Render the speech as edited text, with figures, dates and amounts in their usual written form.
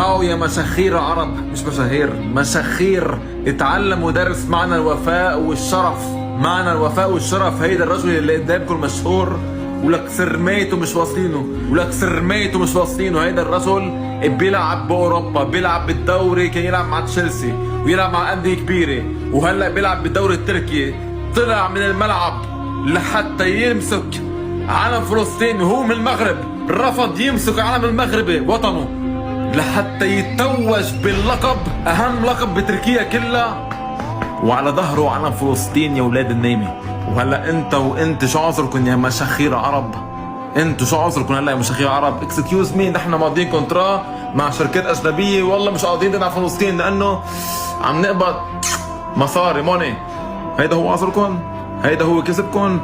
تعالوا يا مشاخير عرب، مش مشاهير، مشاخير، اتعلموا درس معنى الوفاء والشرف. معنى الوفاء والشرف. هيدا الرجل اللي قدامكم مشهور ولك سرميته مش واصلينه، ولك سرميته مش واصلينه. هيدا الرجل بيلعب باوروبا، بيلعب بالدوري، كان يلعب مع تشيلسي ويلعب مع انديه كبيره، وهلا بيلعب بالدوري التركي. طلع من الملعب لحتى يمسك علم فلسطين وهو من المغرب، رفض يمسك علم المغربي وطنه لحتى يتوج باللقب، اهم لقب بتركيا كلها، وعلى ظهره علم فلسطين يا ولاد النايمه. وهلا انت شو عذركم يا مشاخير عرب؟ انتوا شو عذركم هلا يا مشاخير عرب؟ اكسكيوز مي، نحن ماضيين كونترا مع شركات اجنبيه، والله مش قاضيين ندعم فلسطين لانه عم نقبض مصاري موني. هيدا هو عذركم؟ هيدا هو كسبكم؟